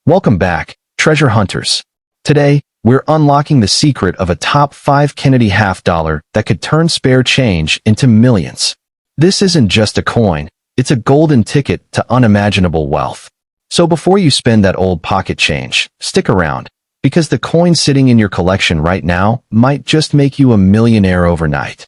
Welcome back, treasure hunters. Today, we're unlocking the secret of a top 5 Kennedy half dollar that could turn spare change into millions. This isn't just a coin, it's a golden ticket to unimaginable wealth. So before you spend that old pocket change, stick around, because the coin sitting in your collection right now might just make you a millionaire overnight.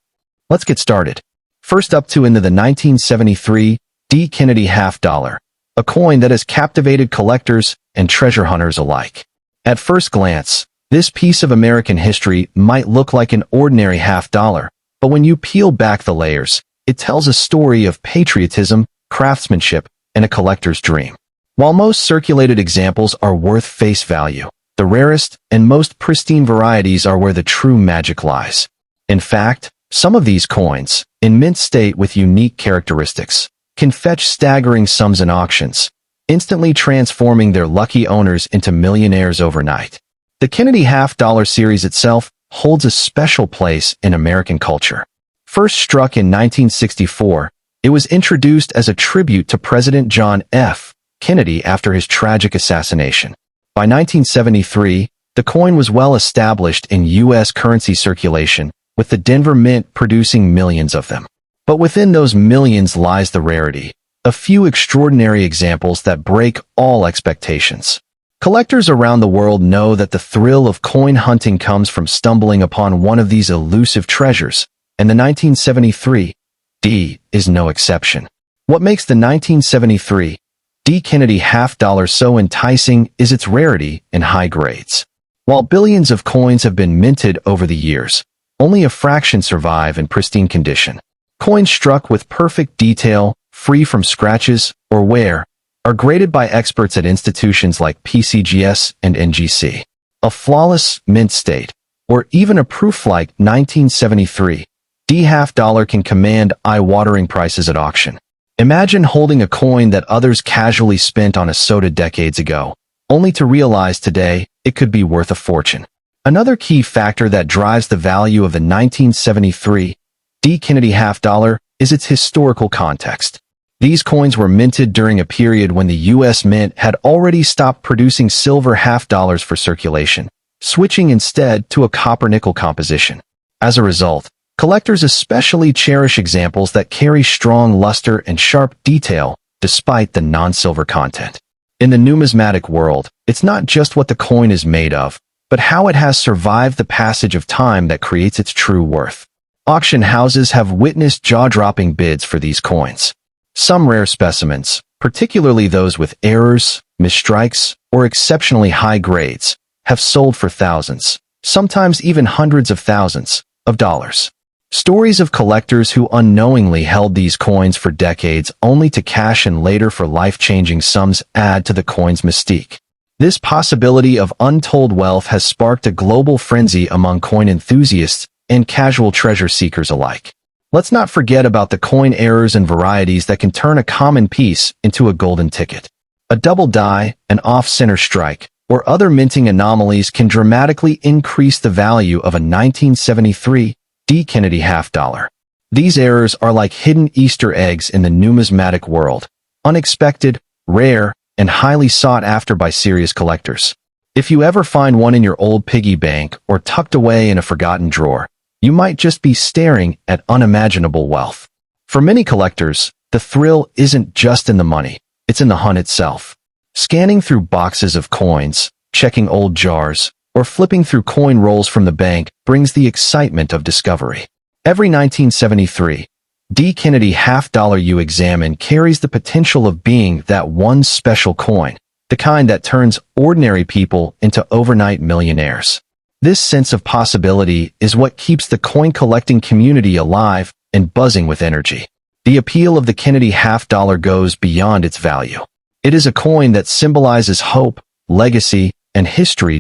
Let's get started. First up into the 1973 D. Kennedy half dollar, a coin that has captivated collectors and treasure hunters alike. At first glance, this piece of American history might look like an ordinary half dollar, but when you peel back the layers, it tells a story of patriotism, craftsmanship, and a collector's dream. While most circulated examples are worth face value, the rarest and most pristine varieties are where the true magic lies. In fact, some of these coins, in mint state with unique characteristics, can fetch staggering sums in auctions, instantly transforming their lucky owners into millionaires overnight. The Kennedy half dollar series itself holds a special place in American culture. First struck in 1964, it was introduced as a tribute to President John F. Kennedy after his tragic assassination. By 1973, the coin was well established in U.S. currency circulation, with the Denver Mint producing millions of them. But within those millions lies the rarity, a few extraordinary examples that break all expectations. Collectors around the world know that the thrill of coin hunting comes from stumbling upon one of these elusive treasures, and the 1973 D is no exception. What makes the 1973 D. Kennedy half dollar so enticing is its rarity and high grades. While billions of coins have been minted over the years, only a fraction survive in pristine condition. Coins struck with perfect detail, free from scratches or wear, are graded by experts at institutions like PCGS and NGC. A flawless mint state, or even a proof like 1973 D half dollar can command eye-watering prices at auction. Imagine holding a coin that others casually spent on a soda decades ago, only to realize today it could be worth a fortune. Another key factor that drives the value of the 1973 D. Kennedy half dollar is its historical context. These coins were minted during a period when the U.S. Mint had already stopped producing silver half dollars for circulation, switching instead to a copper-nickel composition. As a result, collectors especially cherish examples that carry strong luster and sharp detail despite the non-silver content. In the numismatic world, it's not just what the coin is made of, but how it has survived the passage of time that creates its true worth. Auction houses have witnessed jaw-dropping bids for these coins. Some rare specimens, particularly those with errors, misstrikes, or exceptionally high grades, have sold for thousands, sometimes even hundreds of thousands, of dollars. Stories of collectors who unknowingly held these coins for decades only to cash in later for life-changing sums add to the coin's mystique. This possibility of untold wealth has sparked a global frenzy among coin enthusiasts and casual treasure seekers alike. Let's not forget about the coin errors and varieties that can turn a common piece into a golden ticket. A double die, an off-center strike, or other minting anomalies can dramatically increase the value of a 1973 D. Kennedy half dollar. These errors are like hidden Easter eggs in the numismatic world, unexpected, rare, and highly sought after by serious collectors. If you ever find one in your old piggy bank or tucked away in a forgotten drawer, you might just be staring at unimaginable wealth. For many collectors, the thrill isn't just in the money, it's in the hunt itself. Scanning through boxes of coins, checking old jars, or flipping through coin rolls from the bank brings the excitement of discovery. Every 1973 D. Kennedy half dollar you examine carries the potential of being that one special coin, the kind that turns ordinary people into overnight millionaires. This sense of possibility is what keeps the coin collecting community alive and buzzing with energy. The appeal of the Kennedy half dollar goes beyond its value. It is a coin that symbolizes hope, legacy, and history.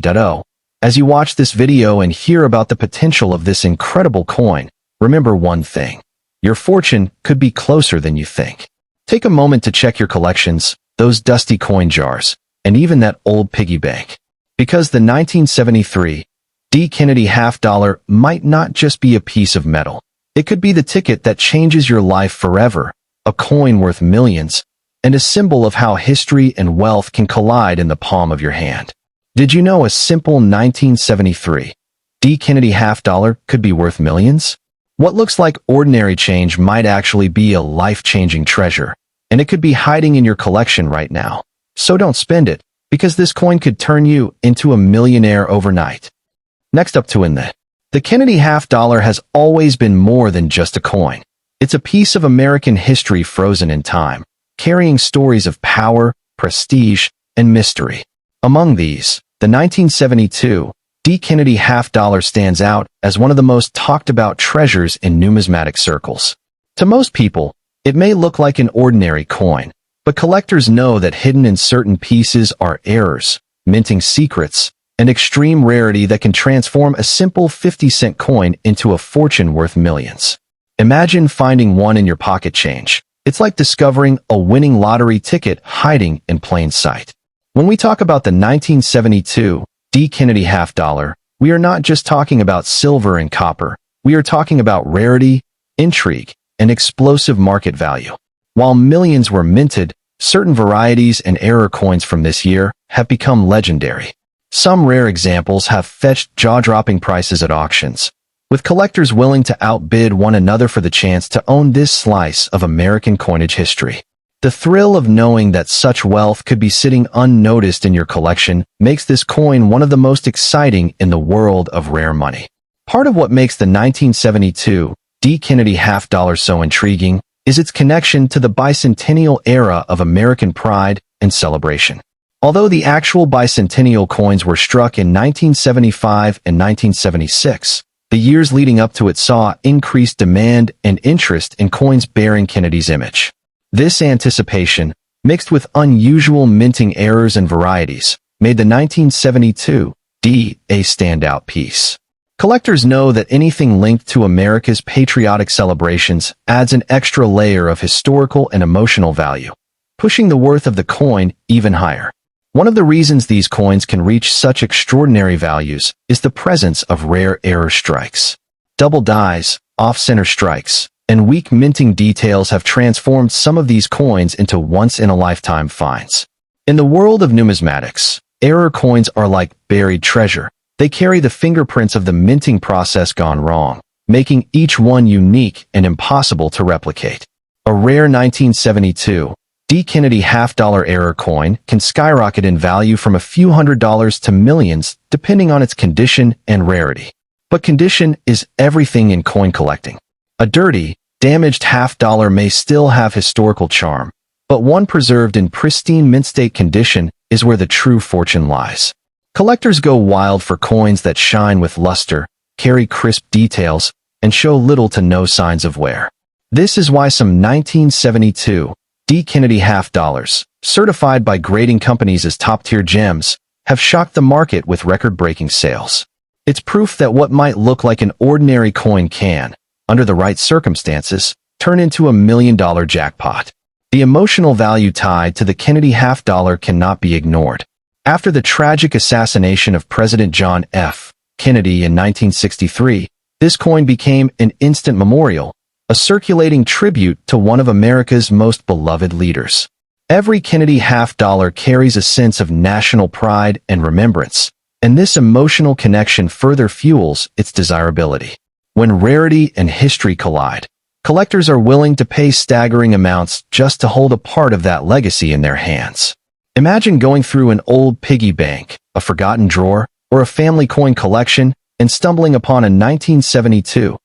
As you watch this video and hear about the potential of this incredible coin, remember one thing: your fortune could be closer than you think. Take a moment to check your collections, those dusty coin jars, and even that old piggy bank. Because the 1973 D. Kennedy half dollar might not just be a piece of metal. It could be the ticket that changes your life forever, a coin worth millions, and a symbol of how history and wealth can collide in the palm of your hand. Did you know a simple 1973 D. Kennedy half-dollar could be worth millions? What looks like ordinary change might actually be a life-changing treasure, and it could be hiding in your collection right now. So don't spend it, because this coin could turn you into a millionaire overnight. Next up to the Kennedy half-dollar has always been more than just a coin. It's a piece of American history frozen in time, carrying stories of power, prestige, and mystery. Among these, the 1972 D. Kennedy half-dollar stands out as one of the most talked-about treasures in numismatic circles. To most people, it may look like an ordinary coin, but collectors know that hidden in certain pieces are errors, minting secrets, and extreme rarity that can transform a simple 50-cent coin into a fortune worth millions. Imagine finding one in your pocket change. It's like discovering a winning lottery ticket hiding in plain sight. When we talk about the 1972 D. Kennedy half-dollar, we are not just talking about silver and copper. We are talking about rarity, intrigue, and explosive market value. While millions were minted, certain varieties and error coins from this year have become legendary. Some rare examples have fetched jaw-dropping prices at auctions, with collectors willing to outbid one another for the chance to own this slice of American coinage history. The thrill of knowing that such wealth could be sitting unnoticed in your collection makes this coin one of the most exciting in the world of rare money. Part of what makes the 1972 D. Kennedy half-dollar so intriguing is its connection to the bicentennial era of American pride and celebration. Although the actual bicentennial coins were struck in 1975 and 1976, the years leading up to it saw increased demand and interest in coins bearing Kennedy's image. This anticipation, mixed with unusual minting errors and varieties, made the 1972 D a standout piece. Collectors know that anything linked to America's patriotic celebrations adds an extra layer of historical and emotional value, pushing the worth of the coin even higher. One of the reasons these coins can reach such extraordinary values is the presence of rare error strikes. Double dies, off-center strikes, and weak minting details have transformed some of these coins into once-in-a-lifetime finds. In the world of numismatics, error coins are like buried treasure. They carry the fingerprints of the minting process gone wrong, making each one unique and impossible to replicate. A rare 1972 D. Kennedy half-dollar error coin can skyrocket in value from a few $100s to millions, depending on its condition and rarity. But condition is everything in coin collecting. A dirty, damaged half-dollar may still have historical charm, but one preserved in pristine mint-state condition is where the true fortune lies. Collectors go wild for coins that shine with luster, carry crisp details, and show little to no signs of wear. This is why some 1972 D. Kennedy half-dollars, certified by grading companies as top-tier gems, have shocked the market with record-breaking sales. It's proof that what might look like an ordinary coin can, under the right circumstances, turn into $1 million jackpot. The emotional value tied to the Kennedy half-dollar cannot be ignored. After the tragic assassination of President John F. Kennedy in 1963, this coin became an instant memorial, a circulating tribute to one of America's most beloved leaders. Every Kennedy half-dollar carries a sense of national pride and remembrance, and this emotional connection further fuels its desirability. When rarity and history collide, collectors are willing to pay staggering amounts just to hold a part of that legacy in their hands. Imagine going through an old piggy bank, a forgotten drawer, or a family coin collection and stumbling upon a 1972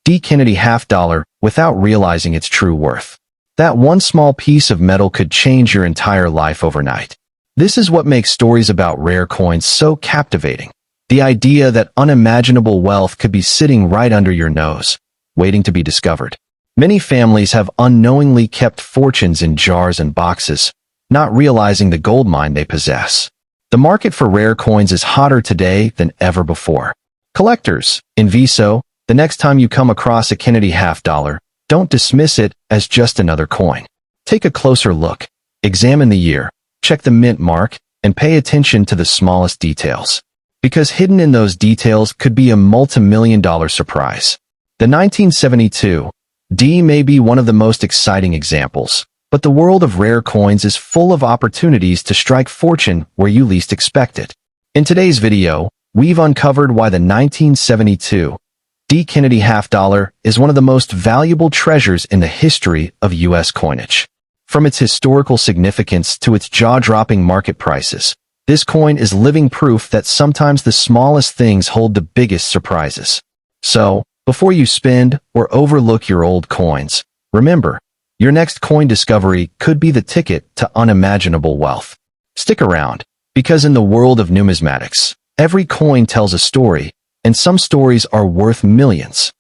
D. Kennedy half-dollar without realizing its true worth. That one small piece of metal could change your entire life overnight. This is what makes stories about rare coins so captivating. The idea that unimaginable wealth could be sitting right under your nose, waiting to be discovered. Many families have unknowingly kept fortunes in jars and boxes, not realizing the goldmine they possess. The market for rare coins is hotter today than ever before. Collectors, in viso, the next time you come across a Kennedy half-dollar, don't dismiss it as just another coin. Take a closer look, examine the year, check the mint mark, and pay attention to the smallest details. Because hidden in those details could be a multi-million-dollar surprise. The 1972 D may be one of the most exciting examples, But the world of rare coins is full of opportunities to strike fortune where you least expect it. In today's video, we've uncovered why the 1972 D. Kennedy half-dollar is one of the most valuable treasures in the history of U.S. coinage. From its historical significance to its jaw-dropping market prices, this coin is living proof that sometimes the smallest things hold the biggest surprises. So, before you spend or overlook your old coins, remember, your next coin discovery could be the ticket to unimaginable wealth. Stick around, because in the world of numismatics, every coin tells a story, and some stories are worth millions.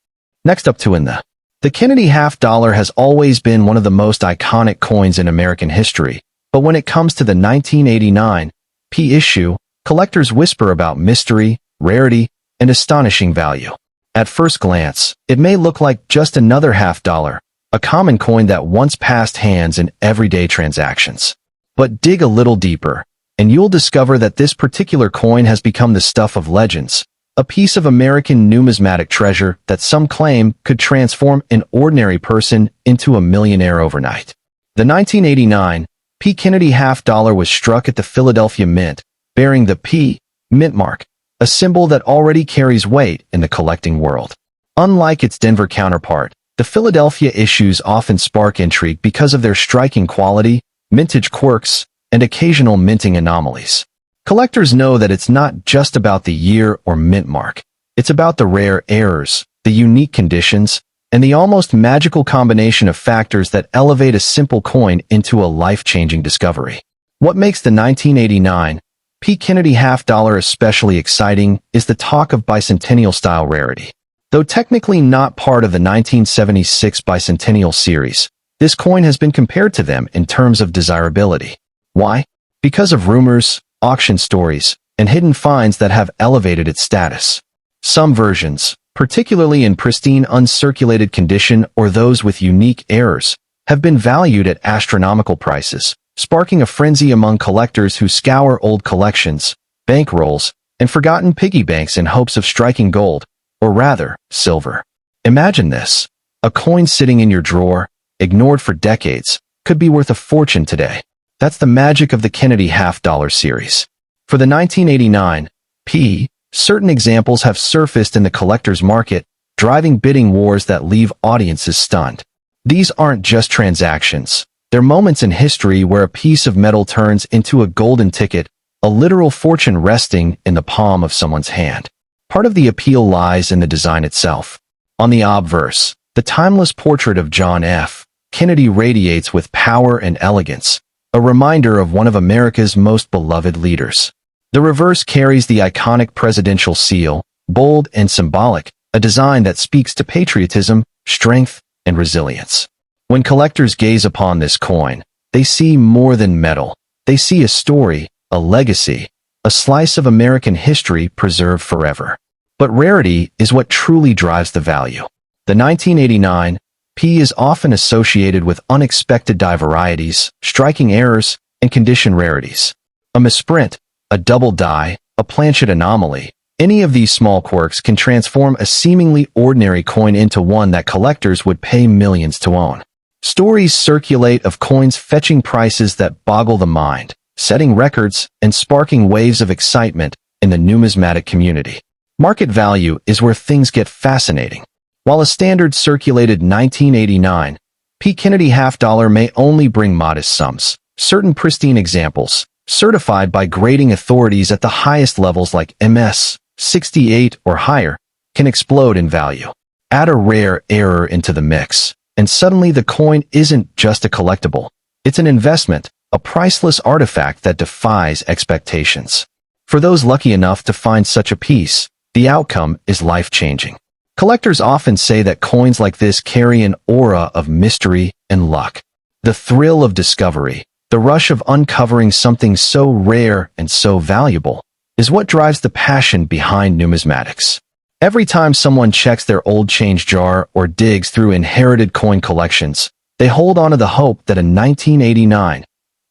Next up the Kennedy half-dollar has always been one of the most iconic coins in American history, but when it comes to the 1989 P issue, collectors whisper about mystery, rarity, and astonishing value. At first glance, it may look like just another half-dollar, a common coin that once passed hands in everyday transactions. But dig a little deeper, and you'll discover that this particular coin has become the stuff of legends, a piece of American numismatic treasure that some claim could transform an ordinary person into a millionaire overnight. The 1989 P. Kennedy half-dollar was struck at the Philadelphia Mint, bearing the P. mint mark, a symbol that already carries weight in the collecting world. Unlike its Denver counterpart, the Philadelphia issues often spark intrigue because of their striking quality, mintage quirks, and occasional minting anomalies. Collectors know that it's not just about the year or mint mark. It's about the rare errors, the unique conditions, and the almost magical combination of factors that elevate a simple coin into a life-changing discovery. What makes the 1989 P. Kennedy half-dollar especially exciting is the talk of bicentennial-style rarity. Though technically not part of the 1976 bicentennial series, this coin has been compared to them in terms of desirability. Why? Because of rumors, auction stories, and hidden finds that have elevated its status. Some versions, particularly in pristine uncirculated condition or those with unique errors, have been valued at astronomical prices, sparking a frenzy among collectors who scour old collections, bankrolls, and forgotten piggy banks in hopes of striking gold, or rather, silver. Imagine this. A coin sitting in your drawer, ignored for decades, could be worth a fortune today. That's the magic of the Kennedy half-dollar series. For the 1989 P, certain examples have surfaced in the collector's market, driving bidding wars that leave audiences stunned. These aren't just transactions. They're moments in history where a piece of metal turns into a golden ticket, a literal fortune resting in the palm of someone's hand. Part of the appeal lies in the design itself. On the obverse, the timeless portrait of John F. Kennedy radiates with power and elegance, a reminder of one of America's most beloved leaders. The reverse carries the iconic presidential seal, bold and symbolic, a design that speaks to patriotism, strength, and resilience. When collectors gaze upon this coin, they see more than metal. They see a story, a legacy, a slice of American history preserved forever. But rarity is what truly drives the value. The 1989 P is often associated with unexpected die varieties, striking errors, and condition rarities. A misprint, a double die, a planchet anomaly, any of these small quirks can transform a seemingly ordinary coin into one that collectors would pay millions to own. Stories circulate of coins fetching prices that boggle the mind, setting records and sparking waves of excitement in the numismatic community. Market value is where things get fascinating. While a standard circulated 1989 P. Kennedy half-dollar may only bring modest sums, certain pristine examples, certified by grading authorities at the highest levels like MS 68 or higher, can explode in value. Add a rare error into the mix, and suddenly the coin isn't just a collectible. It's an investment, a priceless artifact that defies expectations. For those lucky enough to find such a piece, the outcome is life-changing. Collectors often say that coins like this carry an aura of mystery and luck. The thrill of discovery, the rush of uncovering something so rare and so valuable, is what drives the passion behind numismatics. Every time someone checks their old change jar or digs through inherited coin collections, they hold on to the hope that a 1989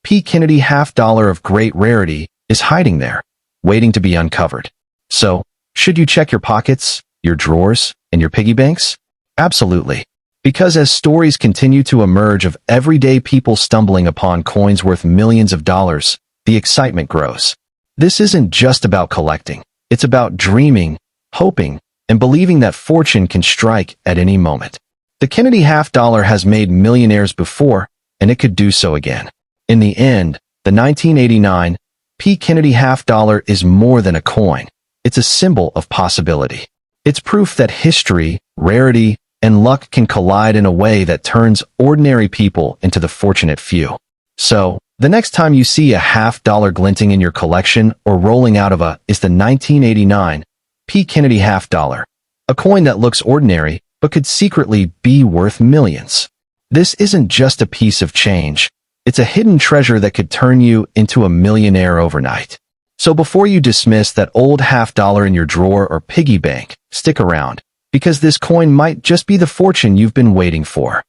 P. Kennedy half-dollar of great rarity is hiding there, waiting to be uncovered. So, should you check your pockets, your drawers, and your piggy banks? Absolutely. Because as stories continue to emerge of everyday people stumbling upon coins worth millions of dollars, the excitement grows. This isn't just about collecting. It's about dreaming, hoping, and believing that fortune can strike at any moment. The Kennedy half-dollar has made millionaires before, and it could do so again. In the end, the 1989 P. Kennedy half-dollar is more than a coin. It's a symbol of possibility. It's proof that history, rarity, and luck can collide in a way that turns ordinary people into the fortunate few. So, the next time you see a half-dollar glinting in your collection or rolling out of is the 1989 P. Kennedy half-dollar, a coin that looks ordinary but could secretly be worth millions. This isn't just a piece of change. It's a hidden treasure that could turn you into a millionaire overnight. So before you dismiss that old half-dollar in your drawer or piggy bank, stick around, because this coin might just be the fortune you've been waiting for.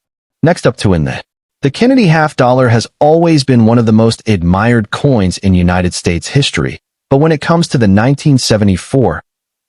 Next up to the Kennedy half-dollar has always been one of the most admired coins in United States history, but when it comes to the 1974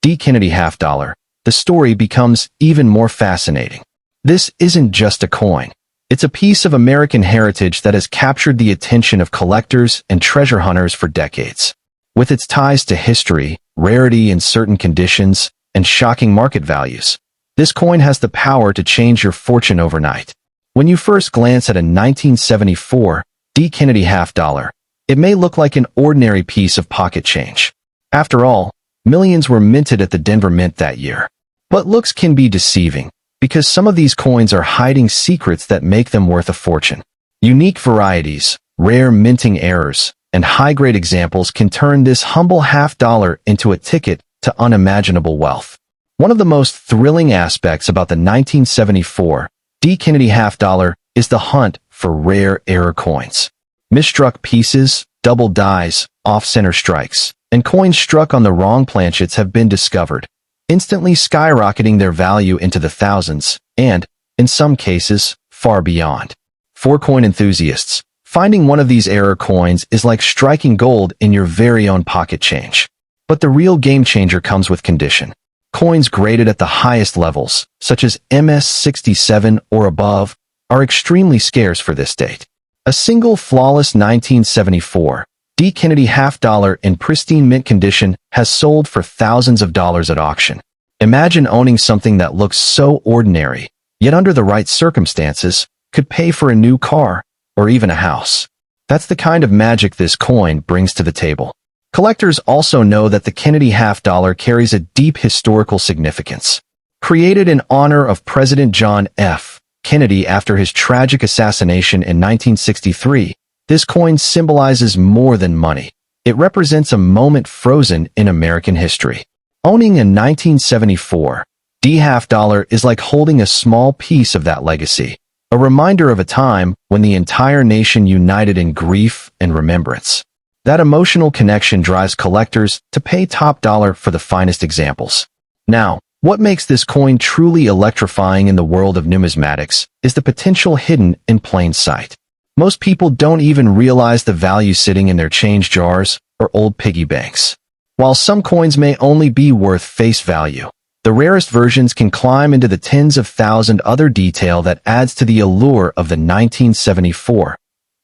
D. Kennedy half-dollar, the story becomes even more fascinating. This isn't just a coin. It's a piece of American heritage that has captured the attention of collectors and treasure hunters for decades. With its ties to history, rarity in certain conditions, and shocking market values, this coin has the power to change your fortune overnight. When you first glance at a 1974 D. Kennedy half-dollar, it may look like an ordinary piece of pocket change. After all, millions were minted at the Denver Mint that year. But looks can be deceiving, because some of these coins are hiding secrets that make them worth a fortune. Unique varieties, rare minting errors, and high-grade examples can turn this humble half-dollar into a ticket to unimaginable wealth. One of the most thrilling aspects about the 1974 D. Kennedy half-dollar is the hunt for rare error coins. Misstruck pieces, double dies, off-center strikes, and coins struck on the wrong planchets have been discovered, instantly skyrocketing their value into the thousands, and, in some cases, far beyond. For coin enthusiasts, finding one of these error coins is like striking gold in your very own pocket change. But the real game changer comes with condition. Coins graded at the highest levels, such as MS-67 or above, are extremely scarce for this date. A single flawless 1974 D. Kennedy half-dollar in pristine mint condition has sold for thousands of dollars at auction. Imagine owning something that looks so ordinary, yet under the right circumstances, could pay for a new car or even a house. That's the kind of magic this coin brings to the table. Collectors also know that the Kennedy half-dollar carries a deep historical significance. Created in honor of President John F. Kennedy after his tragic assassination in 1963, this coin symbolizes more than money. It represents a moment frozen in American history. Owning a 1974 D. half-dollar is like holding a small piece of that legacy, a reminder of a time when the entire nation united in grief and remembrance. That emotional connection drives collectors to pay top dollar for the finest examples. Now, what makes this coin truly electrifying in the world of numismatics is the potential hidden in plain sight. Most people don't even realize the value sitting in their change jars or old piggy banks. While some coins may only be worth face value, the rarest versions can climb into the tens of thousands. Other detail that adds to the allure of the 1974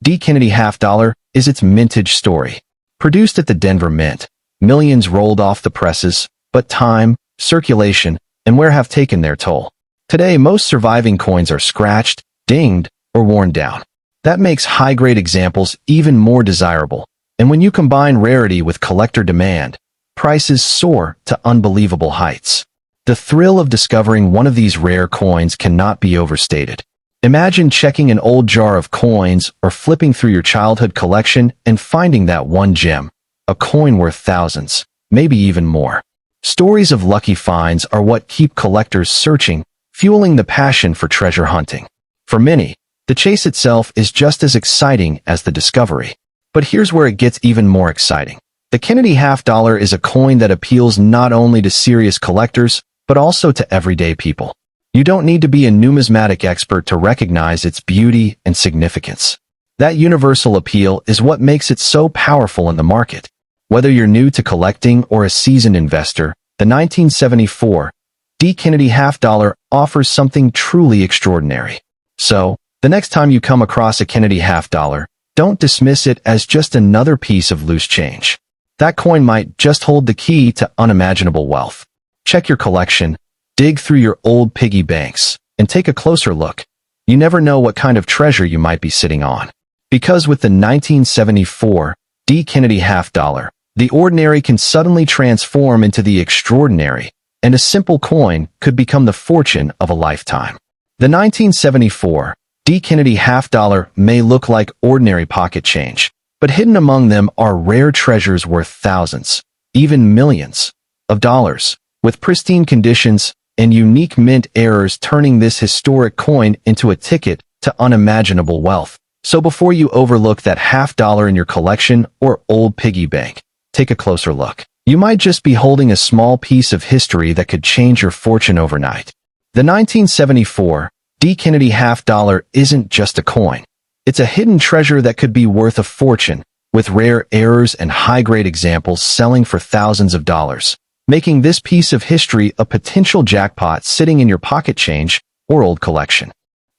D. Kennedy half-dollar is its mintage story. Produced at the Denver Mint, millions rolled off the presses, but time, circulation, and wear have taken their toll. Today, most surviving coins are scratched, dinged, or worn down. That makes high-grade examples even more desirable, and when you combine rarity with collector demand, prices soar to unbelievable heights. The thrill of discovering one of these rare coins cannot be overstated. Imagine checking an old jar of coins or flipping through your childhood collection and finding that one gem, a coin worth thousands, maybe even more. Stories of lucky finds are what keep collectors searching, fueling the passion for treasure hunting. For many, the chase itself is just as exciting as the discovery. But here's where it gets even more exciting. The Kennedy half-dollar is a coin that appeals not only to serious collectors, but also to everyday people. You don't need to be a numismatic expert to recognize its beauty and significance. That universal appeal is what makes it so powerful in the market. Whether you're new to collecting or a seasoned investor, the 1974 D. Kennedy half dollar offers something truly extraordinary. So, the next time you come across a Kennedy half dollar, don't dismiss it as just another piece of loose change. That coin might just hold the key to unimaginable wealth. Check your collection, dig through your old piggy banks, and take a closer look. You never know what kind of treasure you might be sitting on. Because with the 1974 D. Kennedy half dollar, the ordinary can suddenly transform into the extraordinary, and a simple coin could become the fortune of a lifetime. The 1974 D. Kennedy half dollar may look like ordinary pocket change, but hidden among them are rare treasures worth thousands, even millions, of dollars, with pristine conditions and unique mint errors, turning this historic coin into a ticket to unimaginable wealth. So before you overlook that half dollar in your collection or old piggy bank, take a closer look. You might just be holding a small piece of history that could change your fortune overnight. The 1974 D. Kennedy half dollar isn't just a coin. It's a hidden treasure that could be worth a fortune, with rare errors and high-grade examples selling for thousands of dollars, making this piece of history a potential jackpot sitting in your pocket change or old collection.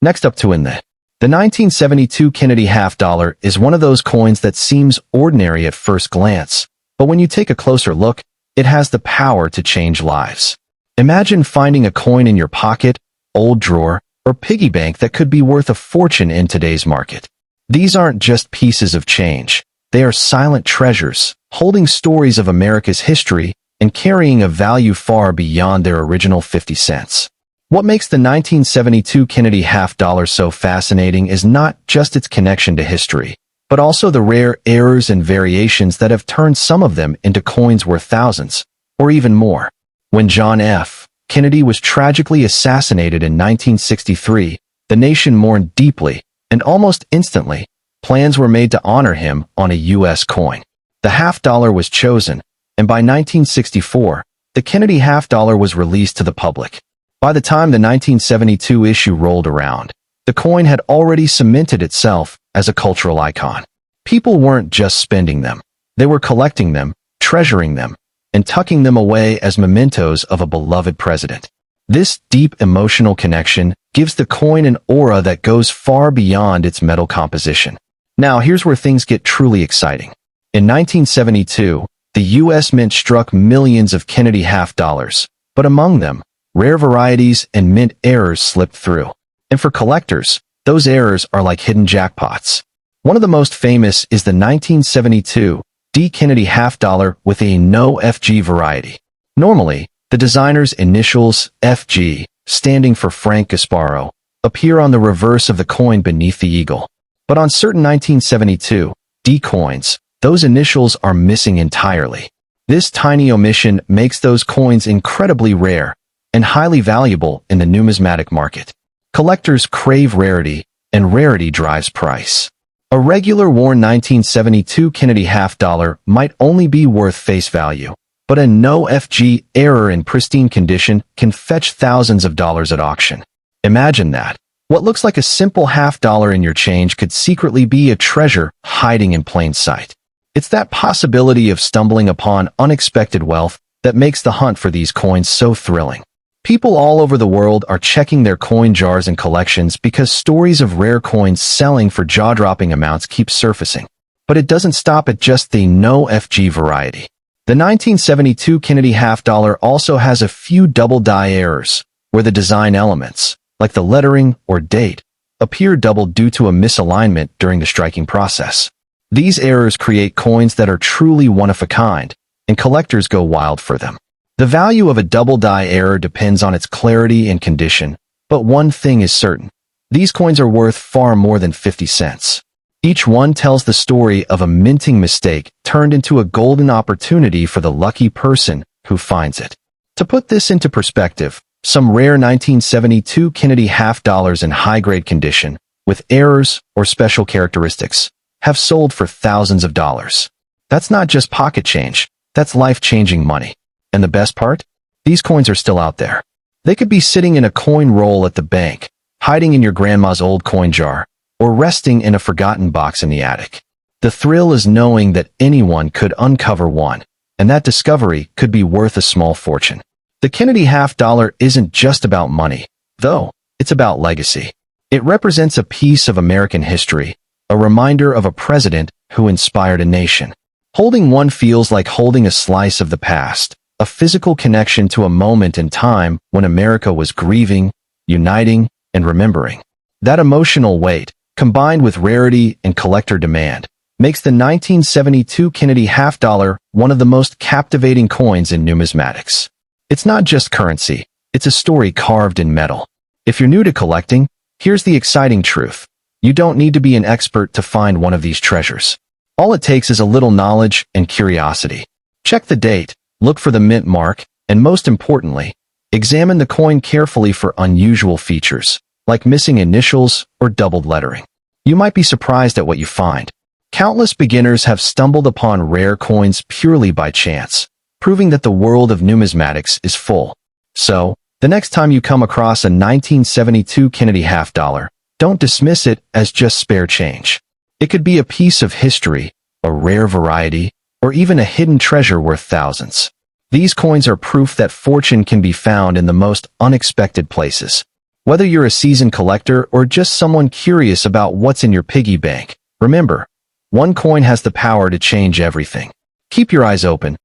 Next up to in the 1972 Kennedy half dollar is one of those coins that seems ordinary at first glance, but when you take a closer look, it has the power to change lives. Imagine finding a coin in your pocket, old drawer, or piggy bank that could be worth a fortune in today's market. These aren't just pieces of change. They are silent treasures, holding stories of America's history and carrying a value far beyond their original 50 cents. What makes the 1972 Kennedy half dollar so fascinating is not just its connection to history, but also the rare errors and variations that have turned some of them into coins worth thousands, or even more. When John F. Kennedy was tragically assassinated in 1963, the nation mourned deeply, and almost instantly, plans were made to honor him on a U.S. coin. The half dollar was chosen, and by 1964, the Kennedy half dollar was released to the public. By the time the 1972 issue rolled around, the coin had already cemented itself as a cultural icon. People weren't just spending them. They were collecting them, treasuring them, and tucking them away as mementos of a beloved president. This deep emotional connection gives the coin an aura that goes far beyond its metal composition. Now, here's where things get truly exciting. In 1972, the U.S. Mint struck millions of Kennedy half dollars, but among them, rare varieties and mint errors slipped through. And for collectors, those errors are like hidden jackpots. One of the most famous is the 1972 D. Kennedy half dollar with a no FG variety. Normally, the designer's initials, FG, standing for Frank Gasparo, appear on the reverse of the coin beneath the eagle. But on certain 1972 D coins, those initials are missing entirely. This tiny omission makes those coins incredibly rare and highly valuable in the numismatic market. Collectors crave rarity, and rarity drives price. A regular worn 1972 Kennedy half dollar might only be worth face value, but a no FG error in pristine condition can fetch thousands of dollars at auction. Imagine that. What looks like a simple half dollar in your change could secretly be a treasure hiding in plain sight. It's that possibility of stumbling upon unexpected wealth that makes the hunt for these coins so thrilling. People all over the world are checking their coin jars and collections because stories of rare coins selling for jaw-dropping amounts keep surfacing. But it doesn't stop at just the no FG variety. The 1972 Kennedy half dollar also has a few double die errors, where the design elements, like the lettering or date, appear doubled due to a misalignment during the striking process. These errors create coins that are truly one-of-a-kind, and collectors go wild for them. The value of a double die error depends on its clarity and condition, but one thing is certain. These coins are worth far more than 50 cents. Each one tells the story of a minting mistake turned into a golden opportunity for the lucky person who finds it. To put this into perspective, some rare 1972 Kennedy half dollars in high-grade condition, with errors or special characteristics, have sold for thousands of dollars. That's not just pocket change, that's life-changing money. And the best part? These coins are still out there. They could be sitting in a coin roll at the bank, hiding in your grandma's old coin jar, or resting in a forgotten box in the attic. The thrill is knowing that anyone could uncover one, and that discovery could be worth a small fortune. The Kennedy half-dollar isn't just about money, though. It's about legacy. It represents a piece of American history, a reminder of a president who inspired a nation. Holding one feels like holding a slice of the past, a physical connection to a moment in time when America was grieving, uniting, and remembering. That emotional weight, combined with rarity and collector demand, makes the 1972 Kennedy half-dollar one of the most captivating coins in numismatics. It's not just currency, it's a story carved in metal. If you're new to collecting, here's the exciting truth. You don't need to be an expert to find one of these treasures. All it takes is a little knowledge and curiosity. Check the date, look for the mint mark, and most importantly, examine the coin carefully for unusual features, like missing initials or doubled lettering. You might be surprised at what you find. Countless beginners have stumbled upon rare coins purely by chance, proving that the world of numismatics is full. So, the next time you come across a 1972 Kennedy half-dollar, don't dismiss it as just spare change. It could be a piece of history, a rare variety, or even a hidden treasure worth thousands. These coins are proof that fortune can be found in the most unexpected places. Whether you're a seasoned collector or just someone curious about what's in your piggy bank, remember, one coin has the power to change everything. Keep your eyes open,